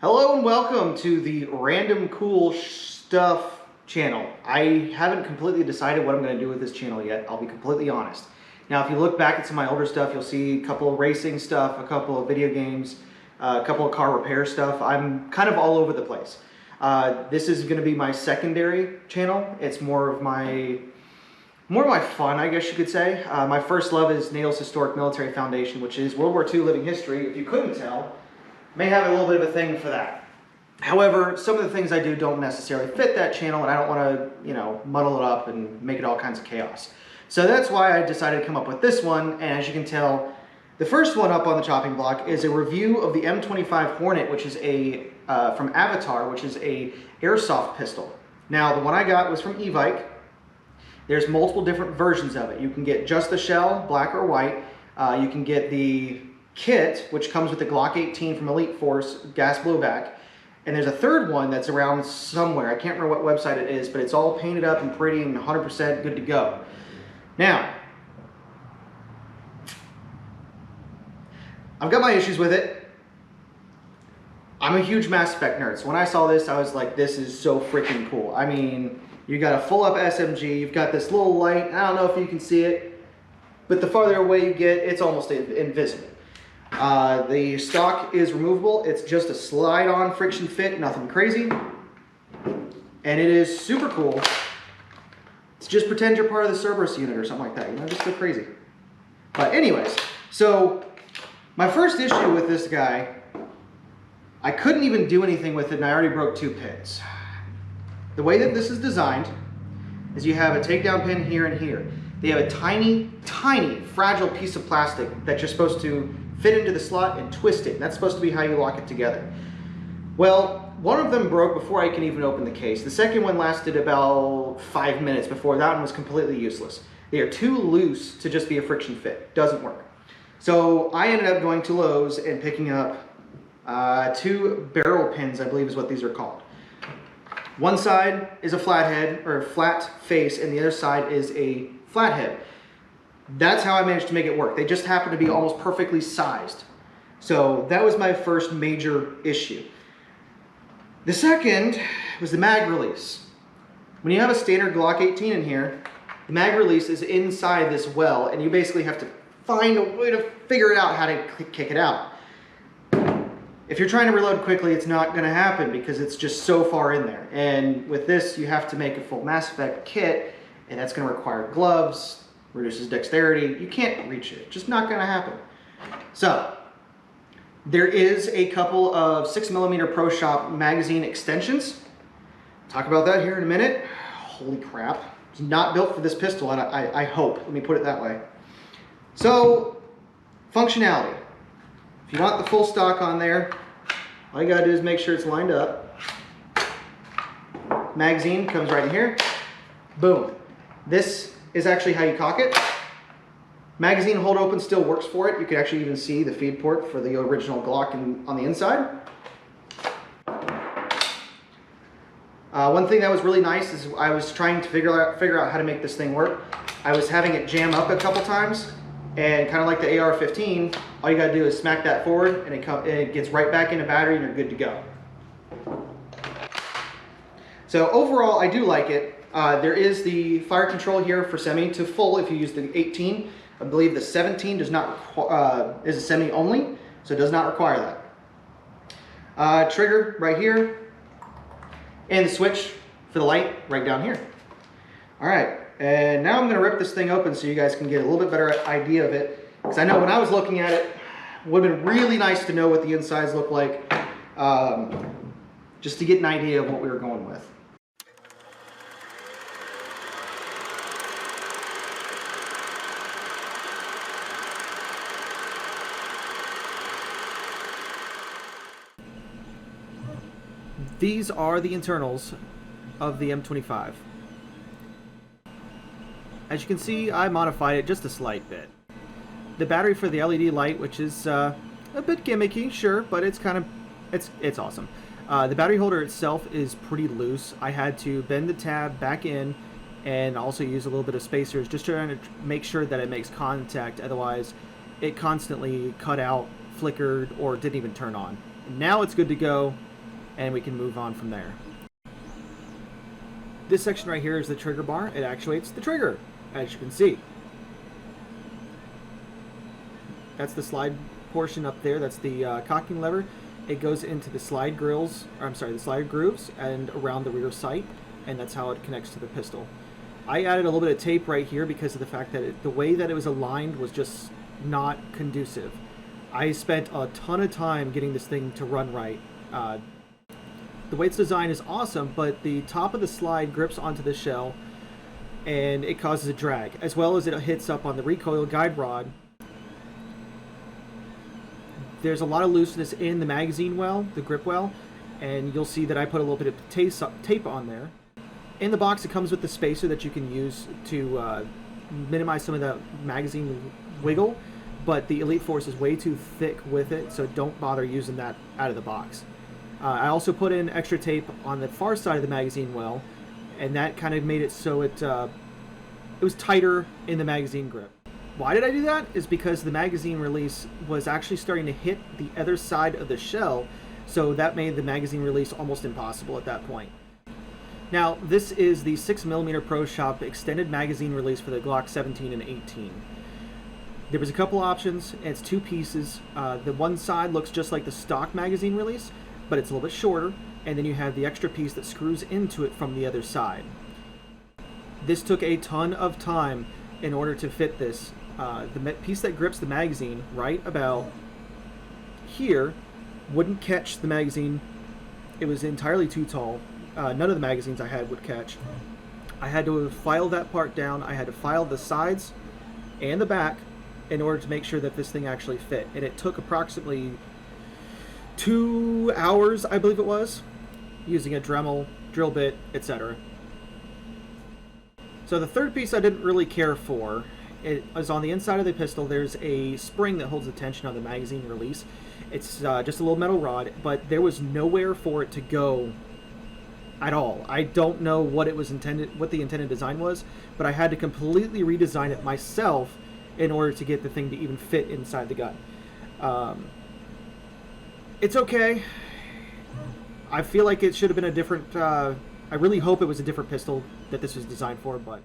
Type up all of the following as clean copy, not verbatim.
Hello and welcome to the Random Cool Stuff channel. I haven't completely decided what I'm going to do with this channel yet, I'll be completely honest. Now if you look back at some of my older stuff, you'll see a couple of racing stuff, a couple of video games, a couple of car repair stuff. I'm kind of all over the place. This is going to be my secondary channel. It's more of my fun, I guess you could say. My first love is NATO's Historic Military Foundation, which is World War II living history. If you couldn't tell, may have a little bit of a thing for that. However, some of the things I do don't necessarily fit that channel, and I don't want to, muddle it up and make it all kinds of chaos. So that's why I decided to come up with this one, and as you can tell, the first one up on the chopping block is a review of the M-25 Hornet, which is from Avatar, which is a airsoft pistol. Now, the one I got was from Evike. There's multiple different versions of it. You can get just the shell, black or white. You can get the kit, which comes with the Glock 18 from Elite Force, gas blowback. And there's a third one that's around somewhere. I can't remember what website it is, but it's all painted up and pretty and 100% good to go. Now, I've got my issues with it. I'm a huge Mass Effect nerd, so when I saw this, I was like, this is so freaking cool. I mean, you got a full up SMG, you've got this little light, I don't know if you can see it, but the farther away you get, it's almost invisible. The stock is removable. It's just a slide-on friction fit, nothing crazy. And it is super cool. It's just pretend you're part of the Cerberus unit or something like that, just go crazy. But anyways, so my first issue with this guy, I couldn't even do anything with it and I already broke 2 pins. The way that this is designed is you have a takedown pin here and here. They have a tiny, tiny, fragile piece of plastic that you're supposed to fit into the slot and twist it. And that's supposed to be how you lock it together. Well, one of them broke before I can even open the case. The second one lasted about 5 minutes before that one was completely useless. They are too loose to just be a friction fit. Doesn't work. So I ended up going to Lowe's and picking up 2 barrel pins, I believe is what these are called. One side is a flathead or flat face and the other side is a flathead. That's how I managed to make it work. They just happen to be almost perfectly sized. So that was my first major issue. The second was the mag release. When you have a standard Glock 18 in here, the mag release is inside this well and you basically have to find a way to figure it out how to kick it out. If you're trying to reload quickly, it's not going to happen because it's just so far in there. And with this, you have to make a full Mass Effect kit and that's going to require gloves, reduces dexterity. You can't reach it. Just not going to happen. So, there is a couple of 6mmproshop magazine extensions. Talk about that here in a minute. Holy crap. It's not built for this pistol, I hope. Let me put it that way. So, functionality. If you want the full stock on there, all you got to do is make sure it's lined up. Magazine comes right in here. Boom. This is actually how you cock it. Magazine hold open still works for it. You can actually even see the feed port for the original Glock on the inside. One thing that was really nice is I was trying to figure out how to make this thing work. I was having it jam up a couple times, and kind of like the AR-15, all you got to do is smack that forward, and it gets right back into battery, and you're good to go. So overall, I do like it. There is the fire control here for semi to full if you use the 18. I believe the 17 does not is a semi only, so it does not require that. Trigger right here, and the switch for the light right down here. All right, and now I'm going to rip this thing open so you guys can get a little bit better idea of it. Because I know when I was looking at it, it would have been really nice to know what the insides look like, just to get an idea of what we were going with. These are the internals of the M25. As you can see, I modified it just a slight bit. The battery for the LED light, which is a bit gimmicky, sure, but it's awesome. The battery holder itself is pretty loose. I had to bend the tab back in and also use a little bit of spacers just trying to make sure that it makes contact, otherwise it constantly cut out, flickered, or didn't even turn on. Now it's good to go. and we can move on from there. This section right here is the trigger bar. It actuates the trigger, as you can see. That's the slide portion up there. That's the cocking lever. It goes into the slide grills, or I'm sorry, the slide grooves and around the rear sight, and that's how it connects to the pistol. I added a little bit of tape right here because of the fact that the way that it was aligned was just not conducive. I spent a ton of time getting this thing to run right. The way it's designed is awesome, but the top of the slide grips onto the shell and it causes a drag, as well as it hits up on the recoil guide rod. There's a lot of looseness in the magazine well, the grip well, and you'll see that I put a little bit of tape on there. In the box, it comes with the spacer that you can use to minimize some of the magazine wiggle, but the Elite Force is way too thick with it, so don't bother using that out of the box. I also put in extra tape on the far side of the magazine well, and that kind of made it so it was tighter in the magazine grip. Why did I do that? Is because the magazine release was actually starting to hit the other side of the shell, so that made the magazine release almost impossible at that point. Now, this is the 6mmproshop extended magazine release for the Glock 17 and 18. There was a couple options, and it's two pieces. The one side looks just like the stock magazine release, but it's a little bit shorter, and then you have the extra piece that screws into it from the other side. This took a ton of time in order to fit this. The piece that grips the magazine right about here wouldn't catch the magazine. It was entirely too tall. None of the magazines I had would catch. I had to file that part down. I had to file the sides and the back in order to make sure that this thing actually fit. And it took approximately 2 hours, I believe it was, using a Dremel, drill bit, etc. So the third piece I didn't really care for. It is on the inside of the pistol. There's a spring that holds the tension on the magazine release. It's just a little metal rod, but there was nowhere for it to go at all. I don't know what it was intended, what the intended design was, but I had to completely redesign it myself in order to get the thing to even fit inside the gun. It's okay. I feel like it should have been a different, I really hope it was a different pistol that this was designed for, but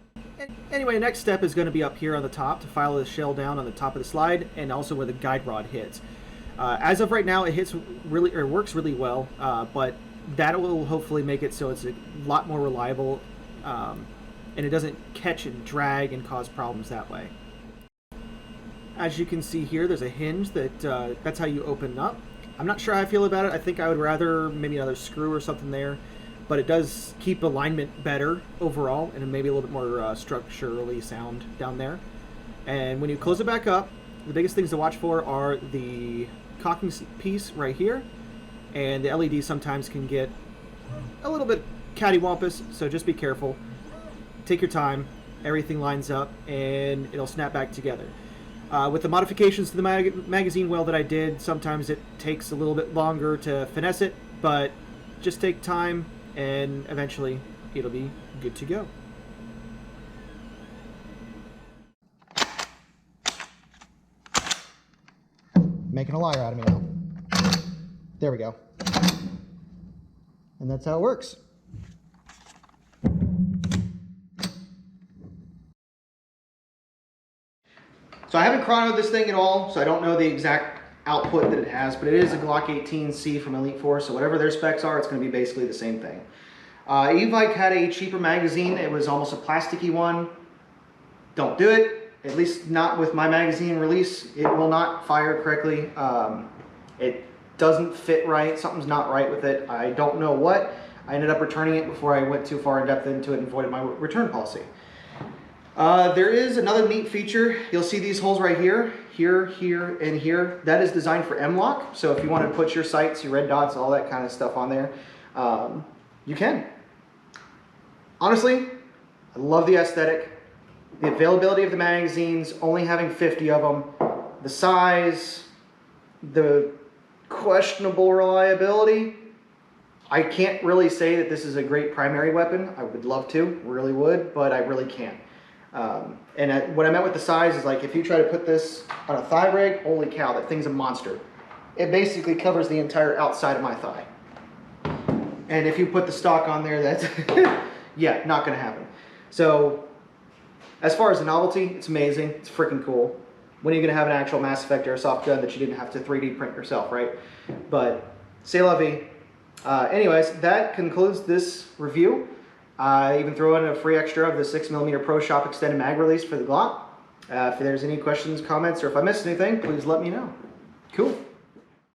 anyway, next step is going to be up here on the top to file the shell down on the top of the slide and also where the guide rod hits. As of right now, it works really well, but that will hopefully make it so it's a lot more reliable, and it doesn't catch and drag and cause problems that way. As you can see here, there's a hinge that's how you open up. I'm not sure how I feel about it. I think I would rather maybe another screw or something there, but it does keep alignment better overall, and maybe a little bit more structurally sound down there. And when you close it back up, the biggest things to watch for are the cocking piece right here, and the LED sometimes can get a little bit cattywampus, so just be careful. Take your time, everything lines up, and it'll snap back together. With the modifications to the magazine well that I did, sometimes it takes a little bit longer to finesse it, but just take time and eventually it'll be good to go. Making a liar out of me now. There we go. And that's how it works. So I haven't chronoed this thing at all, so I don't know the exact output that it has, but it is a Glock 18C from Elite Force, so whatever their specs are, it's going to be basically the same thing. E-Vike had a cheaper magazine. It was almost a plasticky one. Don't do it, at least not with my magazine release. It will not fire correctly. It doesn't fit right. Something's not right with it. I don't know what. I ended up returning it before I went too far in depth into it and voided my return policy. There is another neat feature. You'll see these holes right here, here, and here. That is designed for M-lock. So if you want to put your sights, your red dots, all that kind of stuff on there, you can. Honestly, I love the aesthetic. The availability of the magazines, only having 50 of them, the size, the questionable reliability. I can't really say that this is a great primary weapon. I would love to, really would, but I really can't. What I meant with the size is, like, if you try to put this on a thigh rig, holy cow, that thing's a monster. It basically covers the entire outside of my thigh. And if you put the stock on there, that's, yeah, not going to happen. So, as far as the novelty, it's amazing. It's freaking cool. When are you going to have an actual Mass Effect airsoft gun that you didn't have to 3D print yourself, right? But, c'est la vie. Anyways, that concludes this review. I even throw in a free extra of the 6mm Pro Shop extended mag release for the Glock. If there's any questions, comments, or if I missed anything, please let me know. Cool.